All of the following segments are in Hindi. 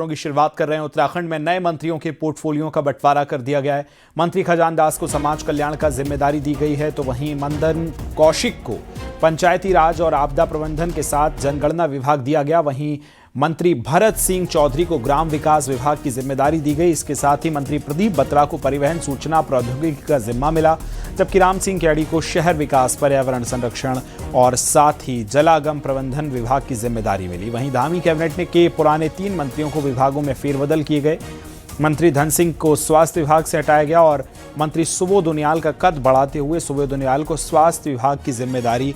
की शुरुआत कर रहे हैं। उत्तराखंड में नए मंत्रियों के पोर्टफोलियो का बंटवारा कर दिया गया है। मंत्री खजान दास को समाज कल्याण का जिम्मेदारी दी गई है, तो वहीं मदन कौशिक को पंचायती राज और आपदा प्रबंधन के साथ जनगणना विभाग दिया गया। वहीं मंत्री भरत सिंह चौधरी को ग्राम विकास विभाग की जिम्मेदारी दी गई। इसके साथ ही मंत्री प्रदीप बत्रा को परिवहन सूचना प्रौद्योगिकी का जिम्मा मिला, जबकि राम सिंह कैडी को शहर विकास, पर्यावरण संरक्षण और साथ ही जलागम प्रबंधन विभाग की जिम्मेदारी मिली। वहीं धामी कैबिनेट ने के पुराने 3 मंत्रियों को विभागों में फेरबदल किए गए। मंत्री धन सिंह को स्वास्थ्य विभाग से हटाया गया और मंत्री सुबोध उनियाल का कद बढ़ाते हुए सुबोध उनियाल को स्वास्थ्य विभाग की जिम्मेदारी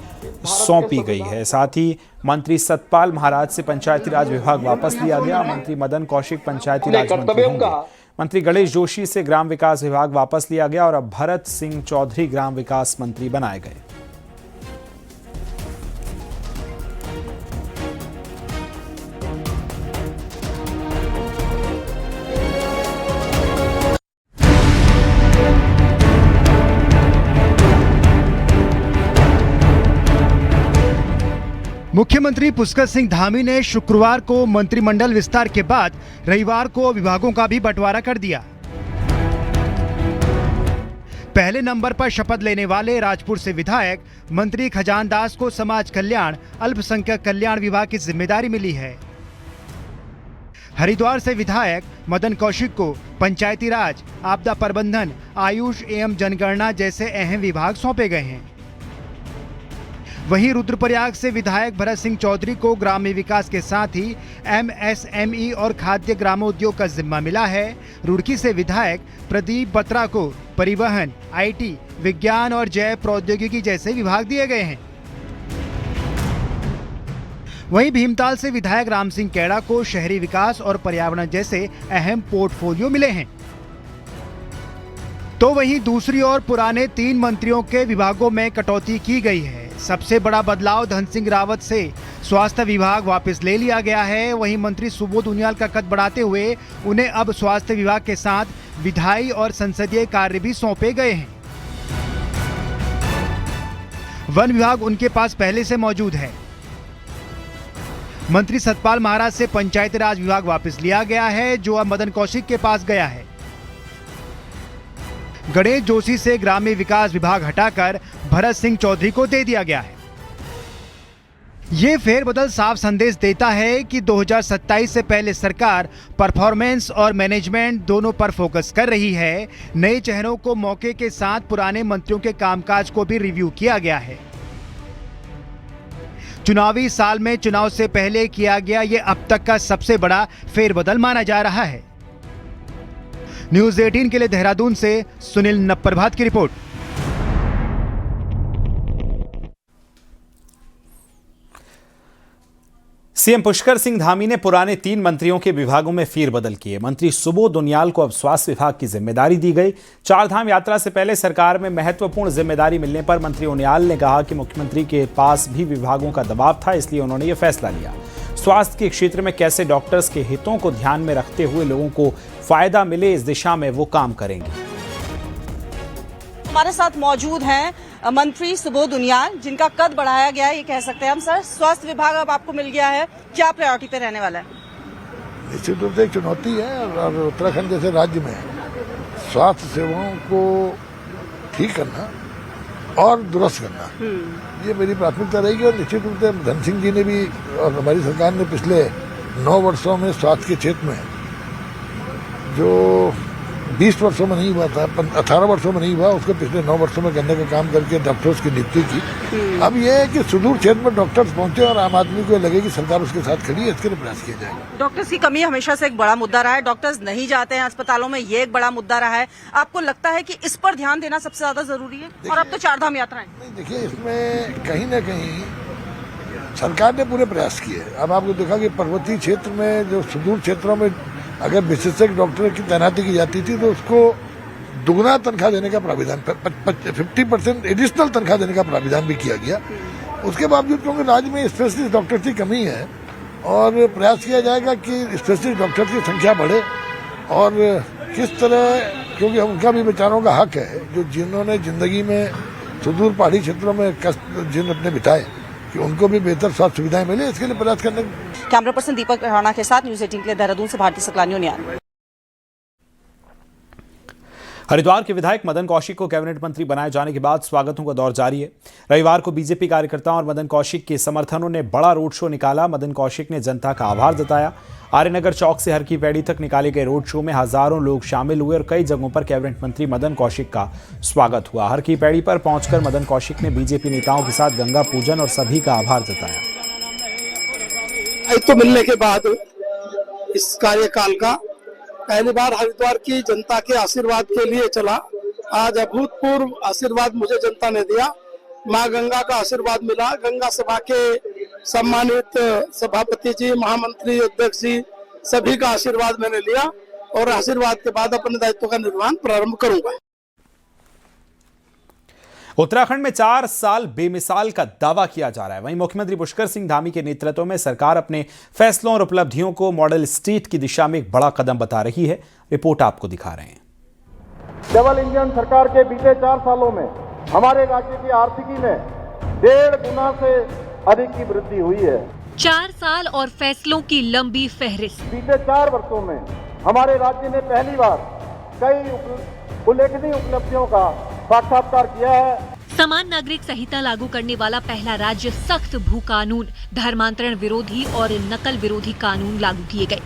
सौंपी गई है। साथ ही मंत्री सतपाल महाराज से पंचायती राज विभाग वापस लिया गया। मंत्री मदन कौशिक पंचायती राज मंत्री होंगे। मंत्री गणेश जोशी से ग्राम विकास विभाग वापस लिया गया और अब भरत सिंह चौधरी ग्राम विकास मंत्री बनाए गए। मुख्यमंत्री पुष्कर सिंह धामी ने शुक्रवार को मंत्रिमंडल विस्तार के बाद रविवार को विभागों का भी बंटवारा कर दिया। पहले नंबर पर शपथ लेने वाले राजपुर से विधायक मंत्री खजान दास को समाज कल्याण, अल्पसंख्यक कल्याण विभाग की जिम्मेदारी मिली है। हरिद्वार से विधायक मदन कौशिक को पंचायती राज, आपदा प्रबंधन, आयुष एवं जनगणना जैसे अहम विभाग सौंपे गए हैं। वहीं रुद्रप्रयाग से विधायक भरत सिंह चौधरी को ग्राम्य विकास के साथ ही MSME और खाद्य ग्रामोद्योग का जिम्मा मिला है। रुड़की से विधायक प्रदीप बत्रा को परिवहन, IT, विज्ञान और जैव प्रौद्योगिकी जैसे विभाग दिए गए हैं। वहीं भीमताल से विधायक राम सिंह कैड़ा को शहरी विकास और पर्यावरण जैसे अहम पोर्टफोलियो मिले हैं। तो वहीं दूसरी ओर पुराने 3 मंत्रियों के विभागों में कटौती की गई है। सबसे बड़ा बदलाव धन सिंह रावत से स्वास्थ्य विभाग वापस ले लिया गया है। वहीं मंत्री सुबोध उनियाल का कद बढ़ाते हुए उन्हें अब स्वास्थ्य विभाग के साथ विधायी और संसदीय कार्य भी सौंपे गए हैं। वन विभाग उनके पास पहले से मौजूद है। मंत्री सतपाल महाराज से पंचायती राज विभाग वापस लिया गया है, जो अब मदन कौशिक के पास गया है। गणेश जोशी से ग्राम्य विकास विभाग हटाकर भरत सिंह चौधरी को दे दिया गया है। ये फेरबदल साफ संदेश देता है कि 2027 से पहले सरकार परफॉर्मेंस और मैनेजमेंट दोनों पर फोकस कर रही है। नए चेहरों को मौके के साथ पुराने मंत्रियों के कामकाज को भी रिव्यू किया गया है। चुनावी साल में चुनाव से पहले किया गया ये अब तक का सबसे बड़ा फेरबदल माना जा रहा है। न्यूज़ 18 के लिए देहरादून से सुनील नप्रभात की रिपोर्ट। सीएम पुष्कर सिंह धामी ने पुराने 3 मंत्रियों के विभागों में फेरबदल किए। मंत्री सुबोध उनियाल को अब स्वास्थ्य विभाग की जिम्मेदारी दी गई। 4 धाम यात्रा से पहले सरकार में महत्वपूर्ण जिम्मेदारी मिलने पर मंत्री उनियाल ने कहा कि मुख्यमंत्री के पास भी विभागों का दबाव था, इसलिए उन्होंने ये फैसला लिया। स्वास्थ्य के क्षेत्र में कैसे डॉक्टर्स के हितों को ध्यान में रखते हुए लोगों को फायदा मिले, इस दिशा में वो काम करेंगे। हमारे साथ मौजूद हैं मंत्री सुबोध उनियाल, जिनका कद बढ़ाया गया है, ये कह सकते हैं हम। सर, स्वास्थ्य विभाग अब आपको मिल गया है, क्या प्रायोरिटी पे रहने वाला है? निश्चित रूप से एक चुनौती है और उत्तराखंड जैसे राज्य में स्वास्थ्य सेवाओं को ठीक करना और दुरुस्त करना, ये मेरी प्राथमिकता रहेगी। और निश्चित रूप से धन सिंह जी ने भी और हमारी सरकार ने पिछले 9 वर्षों में स्वास्थ्य के क्षेत्र में जो 20 वर्षों में नहीं हुआ था, 18 वर्षों में नहीं हुआ, उसको पिछले 9 वर्षों में करने का काम करके डॉक्टर्स की नियुक्ति की। अब ये है कि सुदूर क्षेत्र में डॉक्टर्स पहुंचे और आम आदमी को लगे कि सरकार उसके साथ खड़ी है, इसके लिए प्रयास किया जाएगा। डॉक्टर्स की कमी हमेशा से एक बड़ा मुद्दा रहा है। डॉक्टर्स नहीं जाते हैं अस्पतालों में, ये एक बड़ा मुद्दा रहा है। आपको लगता है कि इस पर ध्यान देना सबसे ज्यादा जरूरी है? और अब तो 4 धाम यात्रा है। नहीं, देखिए, इसमें कहीं न कहीं सरकार ने पूरे प्रयास किए। अब आपको देखा कि पर्वतीय क्षेत्र में, जो सुदूर क्षेत्रों में अगर विशेषज्ञ डॉक्टर की तैनाती की जाती थी तो उसको दुगना तनख्वाह देने का प्राविधान, 50% एडिशनल तनख्वाह देने का प्राविधान भी किया गया। उसके बावजूद क्योंकि राज्य में स्पेशलिस्ट डॉक्टर की कमी है और प्रयास किया जाएगा कि स्पेशलिस्ट डॉक्टर की संख्या बढ़े और किस तरह, क्योंकि उनका भी बेचारों का हक है, जो जिन्होंने जिंदगी में सुदूर पहाड़ी क्षेत्रों में कष्ट जिन अपने बिताए, कि उनको भी बेहतर स्वास्थ्य सुविधाएं मिले, इसके लिए प्रयास करने। कैमरा पर्सन दीपक राणा के साथ न्यूज 18 के लिए देहरादून से भारती सकलानी न्याय। हरिद्वार के विधायक मदन कौशिक को कैबिनेट मंत्री बनाए जाने के बाद स्वागतों का दौर जारी है। रविवार को बीजेपी कार्यकर्ताओं और मदन कौशिक के समर्थकों ने बड़ा रोड शो निकाला। मदन कौशिक ने जनता का आभार जताया। आर्यनगर चौक से हर की पैड़ी तक निकाले गए रोड शो में हजारों लोग शामिल हुए और कई जगहों पर कैबिनेट मंत्री मदन कौशिक का स्वागत हुआ। हर की पैड़ी पर पहुंचकर मदन कौशिक ने बीजेपी नेताओं के साथ गंगा पूजन और सभी का आभार जताया। तो मिलने के बाद इस कार्यकाल का पहली बार हरिद्वार की जनता के आशीर्वाद के लिए चला। आज अभूतपूर्व आशीर्वाद मुझे जनता ने दिया। मां गंगा का आशीर्वाद मिला। गंगा सभा के सम्मानित सभापति जी, महामंत्री, अध्यक्ष जी, सभी का आशीर्वाद मैंने लिया और आशीर्वाद के बाद अपने दायित्व का निर्वहन प्रारंभ करूंगा। उत्तराखंड में 4 साल बेमिसाल का दावा किया जा रहा है। वहीं मुख्यमंत्री पुष्कर सिंह धामी के नेतृत्व में सरकार अपने फैसलों और उपलब्धियों को मॉडल स्टेट की दिशा में एक बड़ा कदम बता रही है। रिपोर्ट आपको दिखा रहे हैं। डबल इंजन सरकार के बीते 4 सालों में हमारे राज्य की आर्थिकी में 1.5 गुना से अधिक की वृद्धि हुई है। 4 साल और फैसलों की लंबी फहरिस्त। बीते 4 वर्षों में हमारे राज्य ने पहली बार कई उल्लेखनीय उपलब्धियों का साक्षात्कार किया है। समान नागरिक संहिता लागू करने वाला पहला राज्य, सख्त भू कानून, धर्मांतरण विरोधी और नकल विरोधी कानून लागू किए गए।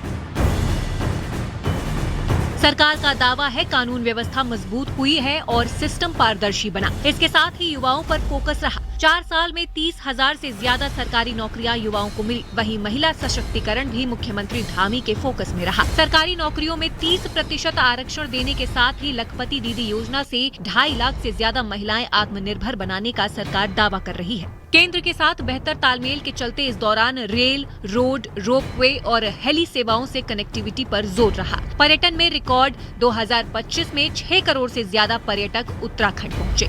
सरकार का दावा है कानून व्यवस्था मजबूत हुई है और सिस्टम पारदर्शी बना। इसके साथ ही युवाओं पर फोकस रहा। 4 साल में 30,000 से ज्यादा सरकारी नौकरियां युवाओं को मिली। वहीं महिला सशक्तिकरण भी मुख्यमंत्री धामी के फोकस में रहा। सरकारी नौकरियों में 30% आरक्षण देने के साथ ही लखपति दीदी योजना से 2.5 लाख से ज्यादा महिलाएं आत्मनिर्भर बनाने का सरकार दावा कर रही है। केंद्र के साथ बेहतर तालमेल के चलते इस दौरान रेल, रोड, रोपवे और हेली सेवाओं से कनेक्टिविटी पर जोर रहा। पर्यटन में रिकॉर्ड 2025 में 6 करोड़ से ज्यादा पर्यटक उत्तराखंड पहुंचे।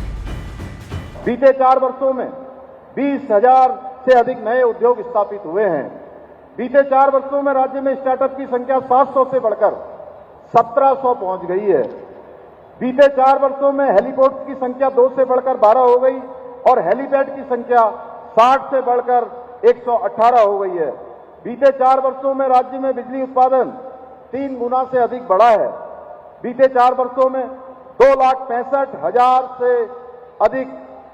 बीते 4 वर्षों में 20,000 से अधिक नए उद्योग स्थापित हुए हैं। बीते 4 वर्षों में राज्य में स्टार्टअप की संख्या 700 से बढ़कर 1700 पहुंच गई है। बीते 4 वर्षों में हेलीपोर्ट की संख्या 2 से बढ़कर 12 हो गई और हेलीपैड की संख्या 60 से बढ़कर 118 हो गई है। बीते 4 वर्षों में राज्य में बिजली उत्पादन 3 गुना से अधिक बढ़ा है। बीते 4 वर्षों में 2,65,000 से अधिक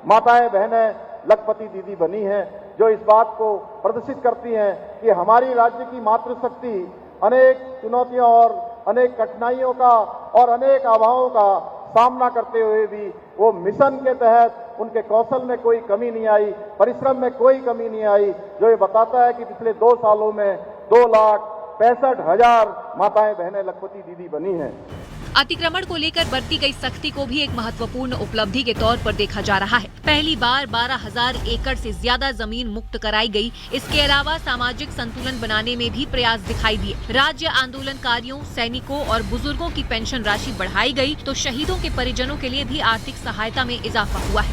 माताएं बहनें लखपति दीदी बनी हैं, जो इस बात को प्रदर्शित करती हैं कि हमारी राज्य की मातृशक्ति अनेक चुनौतियों और अनेक कठिनाइयों का और अनेक आभाओं का सामना करते हुए भी वो मिशन के तहत उनके कौशल में कोई कमी नहीं आई, परिश्रम में कोई कमी नहीं आई, जो ये बताता है कि पिछले 2 सालों में 2,65,000 माताएं बहनें लखपति दीदी बनी हैं। अतिक्रमण को लेकर बरती गई सख्ती को भी एक महत्वपूर्ण उपलब्धि के तौर पर देखा जा रहा है। पहली बार 12,000 एकड़ से ज्यादा जमीन मुक्त कराई गई। इसके अलावा सामाजिक संतुलन बनाने में भी प्रयास दिखाई दिए। राज्य आंदोलनकारियों, सैनिकों और बुजुर्गों की पेंशन राशि बढ़ाई गई तो शहीदों के परिजनों के लिए भी आर्थिक सहायता में इजाफा हुआ है।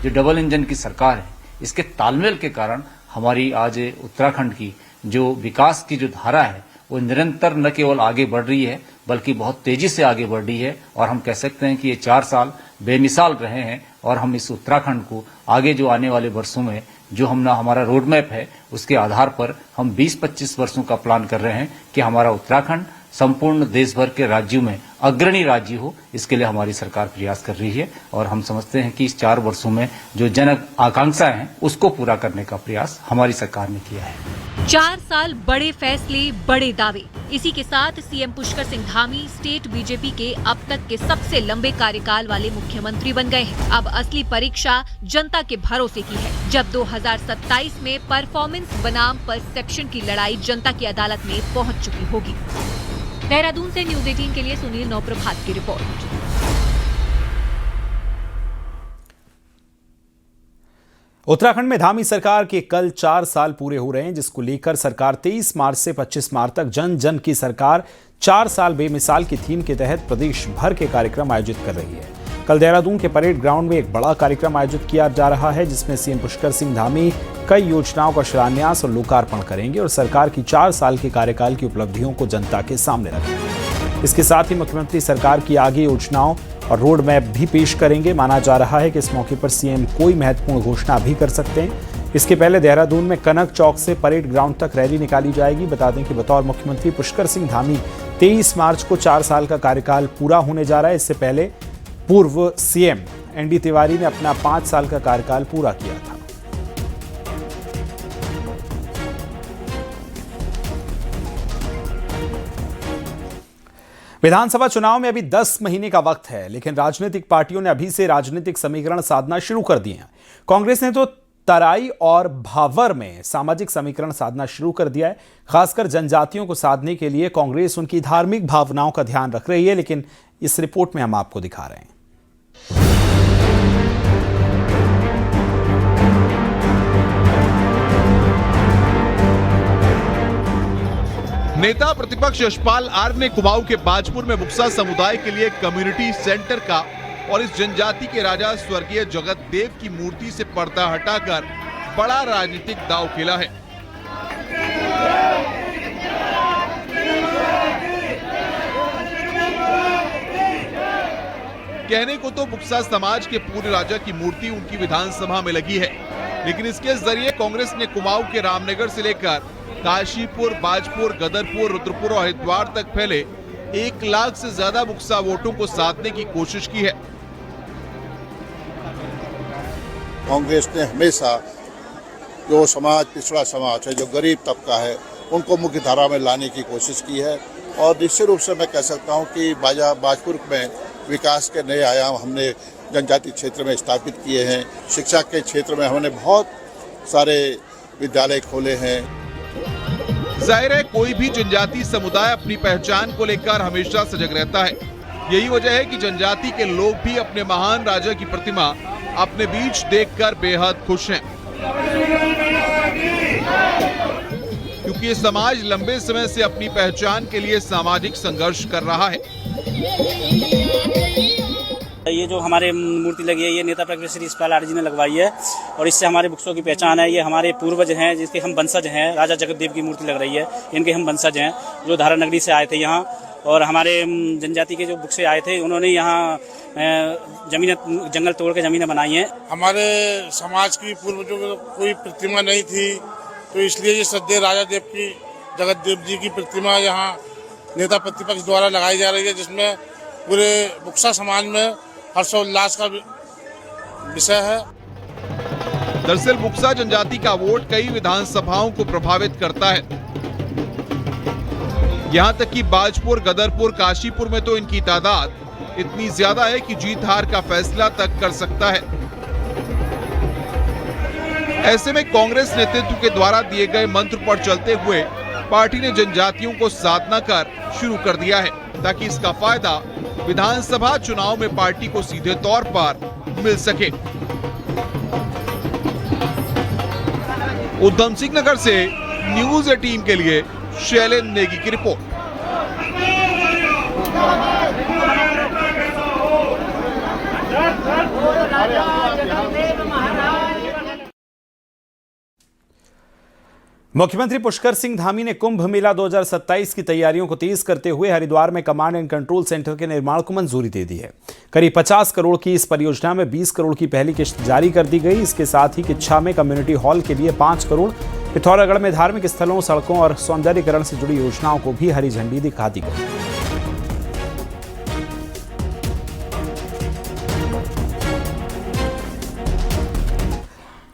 जो डबल इंजन की सरकार है, इसके तालमेल के कारण हमारी आज उत्तराखंड की जो विकास की जो धारा है वो निरंतर न केवल आगे बढ़ रही है बल्कि बहुत तेजी से आगे बढ़ रही है। और हम कह सकते हैं कि ये 4 साल बेमिसाल रहे हैं और हम इस उत्तराखंड को आगे जो आने वाले वर्षों में जो हमारा रोड मैप है उसके आधार पर हम 20-25 वर्षों का प्लान कर रहे हैं कि हमारा उत्तराखंड संपूर्ण देश भर के राज्यों में अग्रणी राज्य हो। इसके लिए हमारी सरकार प्रयास कर रही है और हम समझते हैं कि इस 4 वर्षों में जो जन आकांक्षाएं हैं उसको पूरा करने का प्रयास हमारी सरकार ने किया है। 4 साल बड़े फैसले, बड़े दावे। इसी के साथ CM Pushkar Singh Dhami state BJP के अब तक के सबसे लंबे कार्यकाल वाले मुख्यमंत्री बन गए हैं। अब असली परीक्षा जनता के भरोसे की है, जब 2027 में परफॉर्मेंस बनाम परसेप्शन की लड़ाई जनता की अदालत में पहुंच चुकी होगी। देहरादून से न्यूज 18 के लिए सुनील नौप्रभात की रिपोर्ट। उत्तराखंड में धामी सरकार के कल 4 साल पूरे हो रहे हैं, जिसको लेकर सरकार 23 मार्च से 25 मार्च तक जन जन की सरकार 4 साल बेमिसाल की थीम के तहत प्रदेश भर के कार्यक्रम आयोजित कर रही है। कल देहरादून के परेड ग्राउंड में एक बड़ा कार्यक्रम आयोजित किया जा रहा है, जिसमें सीएम पुष्कर सिंह धामी कई योजनाओं का शिलान्यास और लोकार्पण करेंगे और सरकार की 4 साल के कार्यकाल की उपलब्धियों को जनता के सामने रखेंगे। इसके साथ ही मुख्यमंत्री सरकार की आगे योजनाओं और रोड मैप भी पेश करेंगे। माना जा रहा है कि इस मौके पर सीएम कोई महत्वपूर्ण घोषणा भी कर सकते हैं। इसके पहले देहरादून में कनक चौक से परेड ग्राउंड तक रैली निकाली जाएगी। बता दें कि बतौर मुख्यमंत्री पुष्कर सिंह धामी 23 मार्च को 4 साल का कार्यकाल पूरा होने जा रहा है। इससे पहले पूर्व सीएम एनडी तिवारी ने अपना 5 साल का कार्यकाल पूरा किया था। विधानसभा चुनाव में अभी 10 महीने का वक्त है, लेकिन राजनीतिक पार्टियों ने अभी से राजनीतिक समीकरण साधना शुरू कर दिए हैं। कांग्रेस ने तो तराई और भावर में सामाजिक समीकरण साधना शुरू कर दिया है। खासकर जनजातियों को साधने के लिए कांग्रेस उनकी धार्मिक भावनाओं का ध्यान रख रही है, लेकिन इस रिपोर्ट में हम आपको दिखा रहे हैं। नेता प्रतिपक्ष यशपाल आर्य ने कुमाऊं के बाजपुर में बुक्सा समुदाय के लिए कम्युनिटी सेंटर का और इस जनजाति के राजा स्वर्गीय जगत देव की मूर्ति से पर्दा हटाकर बड़ा राजनीतिक दांव खेला है। कहने को तो बुक्सा समाज के पूर्व राजा की मूर्ति उनकी विधानसभा में लगी है, लेकिन इसके जरिए कांग्रेस ने कुमाऊं के रामनगर से लेकर काशीपुर, बाजपुर, गदरपुर, रुद्रपुर और हरिद्वार तक फैले 1 लाख से ज्यादा बुक्सा वोटों को साधने की कोशिश की है। कांग्रेस ने हमेशा जो समाज, पिछड़ा समाज है, जो गरीब तबका है, उनको मुख्य धारा में लाने की कोशिश की है। और निश्चित रूप से मैं कह सकता हूं कि बाजपुर में विकास के नए आयाम हमने जनजाति क्षेत्र में स्थापित किए हैं। शिक्षा के क्षेत्र में हमने बहुत सारे विद्यालय खोले हैं। जाहिर है कोई भी जनजाति समुदाय अपनी पहचान को लेकर हमेशा सजग रहता है। यही वजह है कि जनजाति के लोग भी अपने महान राजा की प्रतिमा अपने बीच देखकर बेहद खुश हैं, क्योंकि ये समाज लंबे समय से अपनी पहचान के लिए सामाजिक संघर्ष कर रहा है। ये जो हमारे मूर्ति लगी है, ये नेता प्रतिपक्ष श्री यशपाल आर्य जी ने लगवाई है और इससे हमारे बुक्सों की पहचान है। ये हमारे पूर्वज हैं, जिसके हम वंशज हैं। राजा जगतदेव की मूर्ति लग रही है, इनके हम वंशज हैं, जो धारा नगरी से आए थे यहाँ। और हमारे जनजाति के जो बुक्से आए थे, उन्होंने यहाँ जमीनें, जंगल तोड़ के जमीनें बनाई हैं। हमारे समाज की पूर्वजों की कोई प्रतिमा नहीं थी, तो इसलिए ये श्रद्धेय राजा देव की, जगतदेव जी की प्रतिमा यहाँ नेता प्रतिपक्ष द्वारा लगाई जा रही है, जिसमें पूरे बुक्सा समाज में हर्षोल्लास का विषय है। दरअसल बुक्सा जनजाति का वोट कई विधानसभाओं को प्रभावित करता है। यहाँ तक कि बाजपुर, गदरपुर, काशीपुर में तो इनकी तादाद इतनी ज्यादा है कि जीत हार का फैसला तक कर सकता है। ऐसे में कांग्रेस नेतृत्व के द्वारा दिए गए मंत्र पर चलते हुए पार्टी ने जनजातियों को साधना कर शुरू कर दिया है, ताकि इसका फायदा विधानसभा चुनाव में पार्टी को सीधे तौर पर मिल सके। उधम सिंह नगर से न्यूज़ 18 के लिए शैलेंद्र नेगी की रिपोर्ट। मुख्यमंत्री पुष्कर सिंह धामी ने कुंभ मेला 2027 की तैयारियों को तेज करते हुए हरिद्वार में कमांड एंड कंट्रोल सेंटर के निर्माण को मंजूरी दे दी है। करीब 50 करोड़ की इस परियोजना में 20 करोड़ की पहली किश्त जारी कर दी गई। इसके साथ ही किच्छा में कम्युनिटी हॉल के लिए 5 करोड़, पिथौरागढ़ में धार्मिक स्थलों, सड़कों और सौंदर्यीकरण से जुड़ी योजनाओं को भी हरी झंडी दिखा दी गई।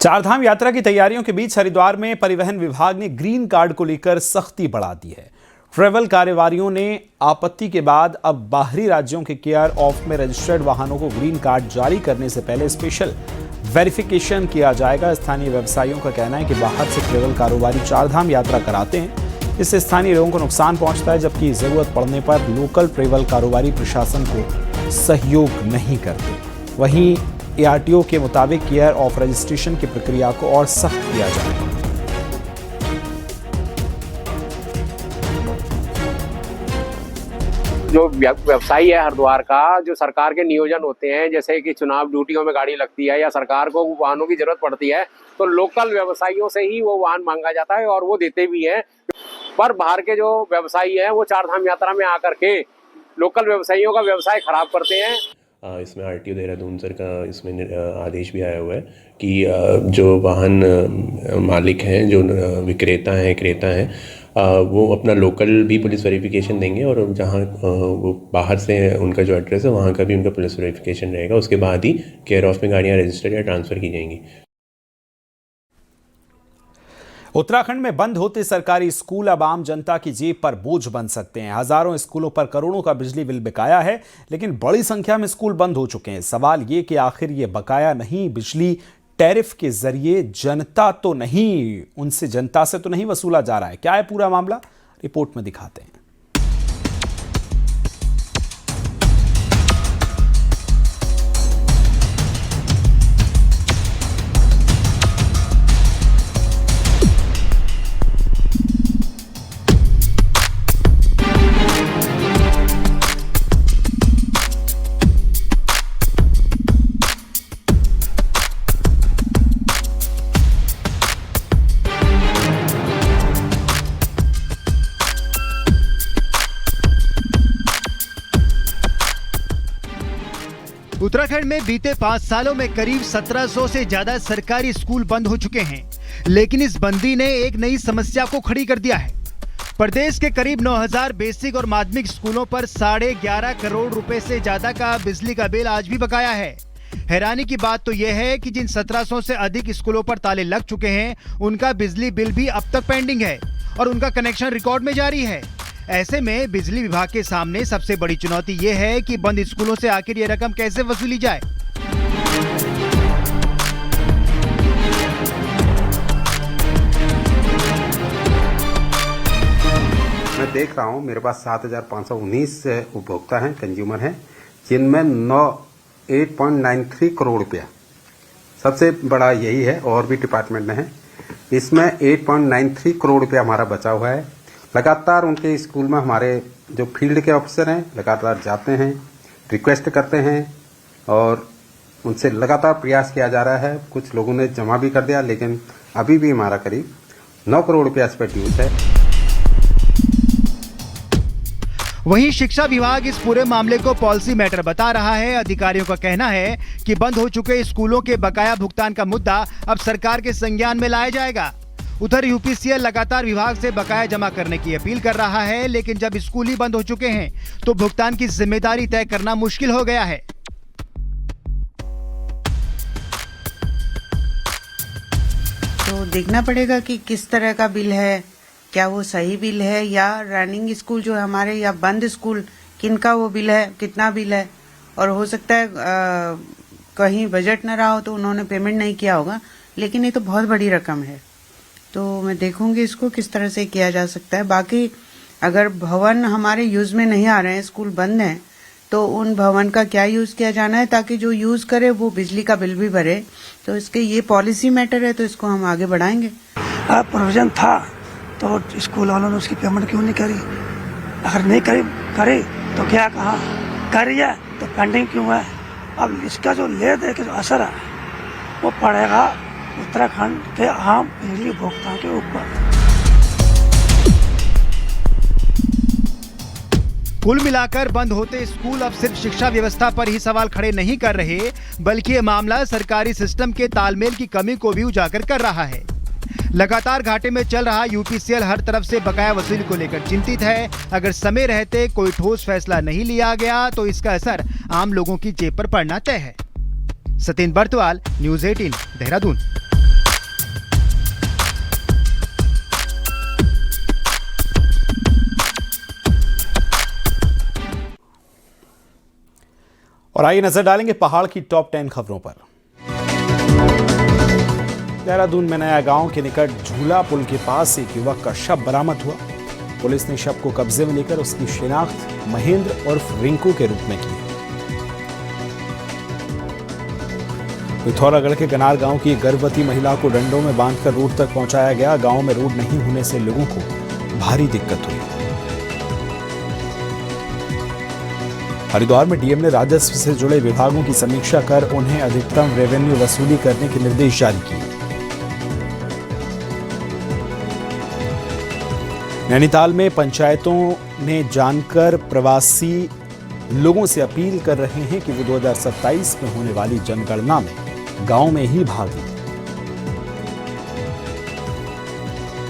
चारधाम यात्रा की तैयारियों के बीच हरिद्वार में परिवहन विभाग ने ग्रीन कार्ड को लेकर सख्ती बढ़ा दी है। ट्रैवल कारोबारियों ने आपत्ति के बाद अब बाहरी राज्यों के केयर ऑफ में रजिस्टर्ड वाहनों को ग्रीन कार्ड जारी करने से पहले स्पेशल वेरिफिकेशन किया जाएगा। स्थानीय व्यवसायियों का कहना है कि बाहर से ट्रैवल कारोबारी चारधाम यात्रा कराते हैं, इससे स्थानीय लोगों को नुकसान पहुंचता है, जबकि जरूरत पड़ने पर लोकल ट्रैवल कारोबारी प्रशासन को सहयोग नहीं करते। वहीं ARTO के मुताबिक केयर ऑफ रजिस्ट्रेशन की प्रक्रिया को और सख्त किया जाएगा। जो व्यवसायी है हरिद्वार का, जो सरकार के नियोजन होते हैं, जैसे कि चुनाव ड्यूटियों में गाड़ी लगती है या सरकार को वाहनों की जरूरत पड़ती है, तो लोकल व्यवसायियों से ही वो वाहन मांगा जाता है और वो देते भी हैं। पर बाहर के जो व्यवसायी हैं वो चारधाम यात्रा में आकर के लोकल व्यवसायियों का व्यवसाय खराब करते हैं। इसमें RTO देहरादून सर का इसमें आदेश भी आया हुआ है कि जो वाहन मालिक हैं, जो विक्रेता हैं, क्रेता हैं, वो अपना लोकल भी पुलिस वेरिफिकेशन देंगे और जहाँ वो बाहर से उनका जो एड्रेस है वहाँ का भी उनका पुलिस वेरिफिकेशन रहेगा। उसके बाद ही केयर ऑफ में गाड़ियाँ रजिस्टर या ट्रांसफ़र की जाएंगी। उत्तराखंड में बंद होते सरकारी स्कूल अब आम जनता की जेब पर बोझ बन सकते हैं। हजारों स्कूलों पर करोड़ों का बिजली बिल बकाया है, लेकिन बड़ी संख्या में स्कूल बंद हो चुके हैं। सवाल ये कि आखिर ये बकाया नहीं बिजली टैरिफ के जरिए जनता से तो नहीं वसूला जा रहा है। क्या है पूरा मामला, रिपोर्ट में दिखाते हैं। उत्तराखंड में बीते 5 सालों में करीब 1700 से ज्यादा सरकारी स्कूल बंद हो चुके हैं, लेकिन इस बंदी ने एक नई समस्या को खड़ी कर दिया है। प्रदेश के करीब 9000 बेसिक और माध्यमिक स्कूलों पर 11.5 करोड़ रुपए से ज्यादा का बिजली का बिल आज भी बकाया है। हैरानी की बात तो यह है कि जिन 1700 से अधिक स्कूलों पर ताले लग चुके हैं, उनका बिजली बिल भी अब तक पेंडिंग है और उनका कनेक्शन रिकॉर्ड में जारी है। ऐसे में बिजली विभाग के सामने सबसे बड़ी चुनौती ये है कि बंद स्कूलों से आखिर ये रकम कैसे वसूली जाए। मैं देख रहा हूँ मेरे पास 7519 उपभोक्ता हैं, कंज्यूमर हैं, जिनमें 8.93 करोड़ रुपया सबसे बड़ा यही है, और भी डिपार्टमेंट में है। इसमें 8.93 करोड़ रुपया हमारा बचा हुआ है। लगातार उनके स्कूल में हमारे जो फील्ड के ऑफिसर हैं लगातार जाते हैं, रिक्वेस्ट करते हैं और उनसे लगातार प्रयास किया जा रहा है। कुछ लोगों ने जमा भी कर दिया, लेकिन अभी भी हमारा करीब 9 करोड़ रुपया इस पर ड्यूज है। वहीं शिक्षा विभाग इस पूरे मामले को पॉलिसी मैटर बता रहा है। अधिकारियों का कहना है कि बंद हो चुके स्कूलों के बकाया भुगतान का मुद्दा अब सरकार के संज्ञान में लाया जाएगा। उधर UPCL लगातार विभाग से बकाया जमा करने की अपील कर रहा है, लेकिन जब स्कूल ही बंद हो चुके हैं तो भुगतान की जिम्मेदारी तय करना मुश्किल हो गया है। तो देखना पड़ेगा कि किस तरह का बिल है, क्या वो सही बिल है या रनिंग स्कूल जो हमारे या बंद स्कूल किनका वो बिल है, कितना बिल है। और हो सकता है कहीं बजट न रहा हो तो उन्होंने पेमेंट नहीं किया होगा, लेकिन ये तो बहुत बड़ी रकम है। तो मैं देखूंगी इसको किस तरह से किया जा सकता है। बाकी अगर भवन हमारे यूज में नहीं आ रहे हैं, स्कूल बंद हैं, तो उन भवन का क्या यूज किया जाना है ताकि जो यूज करे वो बिजली का बिल भी भरे। तो इसके ये पॉलिसी मैटर है, तो इसको हम आगे बढ़ाएंगे। प्रोविजन था तो स्कूल वालों ने उसकी पेमेंट क्यों नहीं करी? अगर नहीं करे तो क्या कहा करी है तो पेंडिंग क्यों है? अब इसका जो ले दे के जो असर है वो पड़ेगा उत्तराखंड के आम बिजली उपभोक्ताओं के ऊपर। कुल मिलाकर बंद होते स्कूल अब सिर्फ शिक्षा व्यवस्था पर ही सवाल खड़े नहीं कर रहे, बल्कि ये मामला सरकारी सिस्टम के तालमेल की कमी को भी उजागर कर रहा है। लगातार घाटे में चल रहा UPCL हर तरफ से बकाया वसूली को लेकर चिंतित है। अगर समय रहते कोई ठोस फैसला नहीं लिया गया तो इसका असर आम लोगों की जेब पर पड़ना तय है। सत्येंद्र बर्तवाल, न्यूज़ 18, देहरादून। और आइए नजर डालेंगे पहाड़ की टॉप 10 खबरों पर। देहरादून में नया गांव के निकट झूला पुल के पास एक युवक का शव बरामद हुआ। पुलिस ने शव को कब्जे में लेकर उसकी शिनाख्त महेंद्र उर्फ रिंकू के रूप में की। पिथौरागढ़ के गनार गांव की एक गर्भवती महिला को डंडों में बांधकर रोड तक पहुंचाया गया। गांव में रोड नहीं होने से लोगों को भारी दिक्कत हुई। हरिद्वार में डीएम ने राजस्व से जुड़े विभागों की समीक्षा कर उन्हें अधिकतम रेवेन्यू वसूली करने के निर्देश जारी किए। नैनीताल में पंचायतों ने जानकर प्रवासी लोगों से अपील कर रहे हैं कि वो 2027 में होने वाली जनगणना में गांव में ही भाग लें।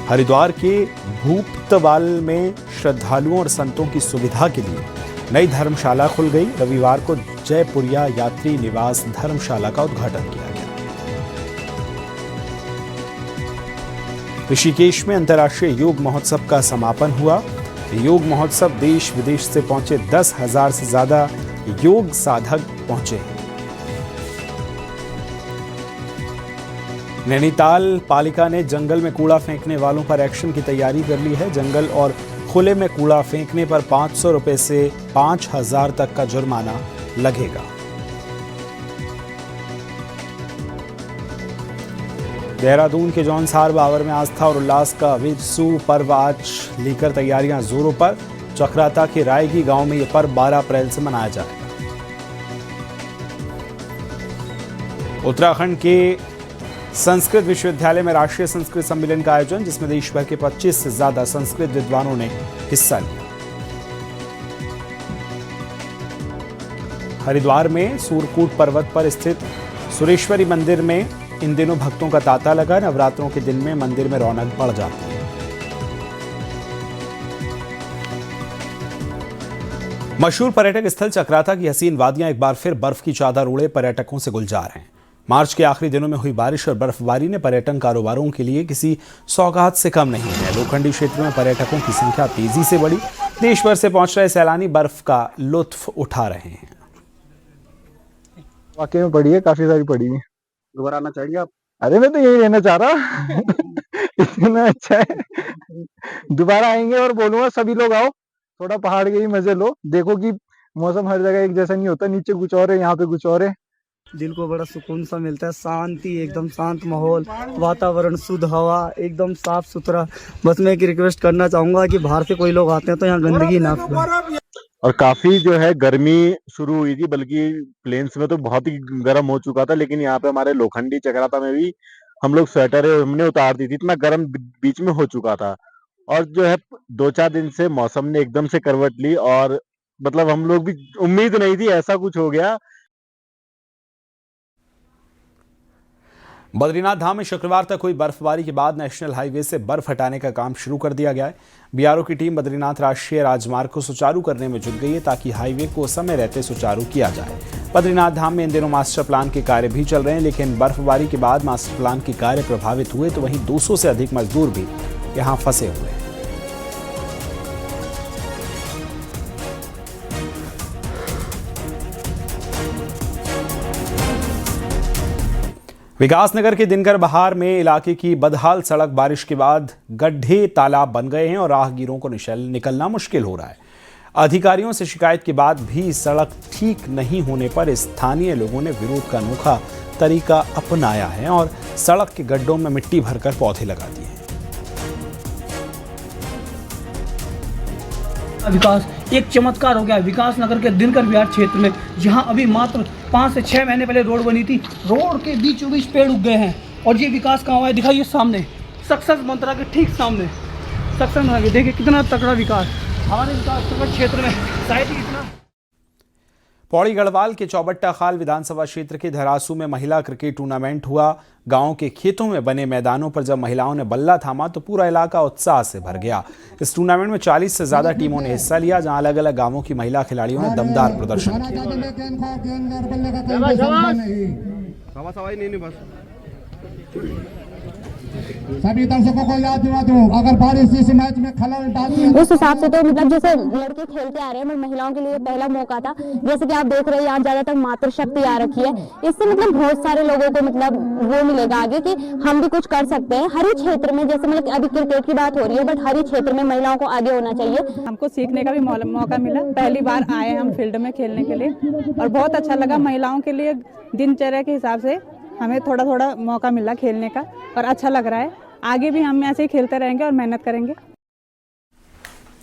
हरिद्वार के भूपतवाल में श्रद्धालुओं और संतों की सुविधा के लिए नई धर्मशाला खुल गई। रविवार को जयपुरिया यात्री निवास धर्मशाला का उद्घाटन किया गया। ऋषिकेश में अंतर्राष्ट्रीय योग महोत्सव का समापन हुआ। योग महोत्सव देश विदेश से पहुंचे 10,000 से ज्यादा योग साधक पहुंचे हैं। नैनीताल पालिका ने जंगल में कूड़ा फेंकने वालों पर एक्शन की तैयारी कर ली है। जंगल और खुले में कूड़ा फेंकने पर 500 रुपए से 5,000 तक का जुर्माना लगेगा। देहरादून के जौनसार बावर में आस्था और उल्लास का विसु पर्व आज लेकर तैयारियां जोरों पर। चक्राता के रायगी गांव में यह पर्व 12 अप्रैल से मनाया जाएगा। उत्तराखंड के संस्कृत विश्वविद्यालय में राष्ट्रीय संस्कृत सम्मेलन का आयोजन, जिसमें देश भर के 25 से ज्यादा संस्कृत विद्वानों ने हिस्सा लिया। हरिद्वार में सूरकूट पर्वत पर स्थित सुरेश्वरी मंदिर में इन दिनों भक्तों का तांता लगा। नवरात्रों के दिन में मंदिर में रौनक बढ़ जाती है। मशहूर पर्यटक स्थल चक्राता की हसीन वादियां एक बार फिर बर्फ की चादर ओढ़े पर्यटकों से गुलजार हैं। मार्च के आखिरी दिनों में हुई बारिश और बर्फबारी ने पर्यटन कारोबारों के लिए किसी सौगात से कम नहीं है। लोखंडी क्षेत्र में पर्यटकों की संख्या तेजी से बढ़ी। देश भर से पहुंच रहे सैलानी बर्फ का लुत्फ उठा रहे हैं। वाकई में पड़ी है, काफी सारी पड़ी है। दोबारा आना चाहेंगे आप? अरे मैं तो यही रहना चाह रहा इतना अच्छा है। दोबारा आएंगे और बोलूंगा सभी लोग आओ, थोड़ा पहाड़ के ही मजे लो। देखो कि मौसम हर जगह एक जैसा नहीं होता, नीचे कुछ और है, यहाँ पे कुछ और है। दिल को बड़ा सुकून सा मिलता है, शांति, एकदम शांत माहौल, वातावरण, शुद्ध हवा, एकदम साफ सुथरा। बस मैं एक रिक्वेस्ट करना चाहूंगा कि बाहर से कोई लोग आते हैं तो यहाँ गंदगी ना फैलाएं। और काफी जो है गर्मी शुरू हुई थी, बल्कि प्लेन्स में तो बहुत ही गर्म हो चुका था, लेकिन यहाँ पे हमारे लोखंडी चक्राता में भी हम लोग स्वेटर हमने उतार दी थी, इतना गर्म बीच में हो चुका था। और जो है 2-4 दिन से मौसम ने एकदम से करवट ली और मतलब हम लोग भी उम्मीद नहीं थी ऐसा कुछ हो गया। बद्रीनाथ धाम में शुक्रवार तक हुई बर्फबारी के बाद नेशनल हाईवे से बर्फ हटाने का काम शुरू कर दिया गया है। बीआरओ की टीम बद्रीनाथ राष्ट्रीय राजमार्ग को सुचारू करने में जुट गई है ताकि हाईवे को समय रहते सुचारू किया जाए। बद्रीनाथ धाम में इन दिनों मास्टर प्लान के कार्य भी चल रहे हैं, लेकिन बर्फबारी के बाद मास्टर प्लान के कार्य प्रभावित हुए तो वहीं 200 से अधिक मजदूर भी यहाँ फंसे हुए हैं। विकासनगर के दिनकर बहार में इलाके की बदहाल सड़क बारिश के बाद गड्ढे तालाब बन गए हैं और राहगीरों को निकलना मुश्किल हो रहा है। अधिकारियों से शिकायत के बाद भी सड़क ठीक नहीं होने पर स्थानीय लोगों ने विरोध का अनोखा तरीका अपनाया है और सड़क के गड्ढों में मिट्टी भरकर पौधे लगा दिए हैं। विकास एक चमत्कार हो गया है विकासनगर के दिनकर विहार क्षेत्र में, जहां अभी मात्र 5 से 6 महीने पहले रोड बनी थी। रोड के बीचों बीच पेड़ उग गए हैं और ये विकास कहाँ हुआ है दिखाइए सामने, सक्सेस मंत्रा के ठीक सामने सक्सेस मंत्रा के। देखिए कितना तगड़ा विकास हमारे विकासनगर क्षेत्र में शायद इतना। पौड़ी गढ़वाल के चौबट्टा खाल विधानसभा क्षेत्र के धरासू में महिला क्रिकेट टूर्नामेंट हुआ। गांव के खेतों में बने मैदानों पर जब महिलाओं ने बल्ला थामा तो पूरा इलाका उत्साह से भर गया। इस टूर्नामेंट में 40 से ज्यादा टीमों ने हिस्सा लिया, जहां अलग अलग गांवों की महिला खिलाड़ियों ने दमदार प्रदर्शन किया। सभी दर्शकों को याद दिला दूं, अगर बारिश इस मैच में खलल डालती है उस हिसाब से तो मतलब जैसे लड़के खेलते आ रहे हैं, बट महिलाओं के लिए पहला मौका था। जैसे कि आप देख रहे हैं यहाँ ज्यादातर मातृशक्ति आ रखी है, इससे मतलब बहुत सारे लोगों को मतलब वो मिलेगा आगे कि हम भी कुछ कर सकते हैं। हर एक क्षेत्र में जैसे मतलब अभी क्रिकेट की बात हो रही है, बट हर एक क्षेत्र में महिलाओं को आगे होना चाहिए। हमको सीखने का भी मौका मिला, पहली बार आए हम फील्ड में खेलने के लिए और बहुत अच्छा लगा। महिलाओं के लिए दिनचर्या के हिसाब से हमें थोड़ा थोड़ा मौका मिला खेलने का और अच्छा लग रहा है। आगे भी हम ऐसे ही खेलते रहेंगे और मेहनत करेंगे।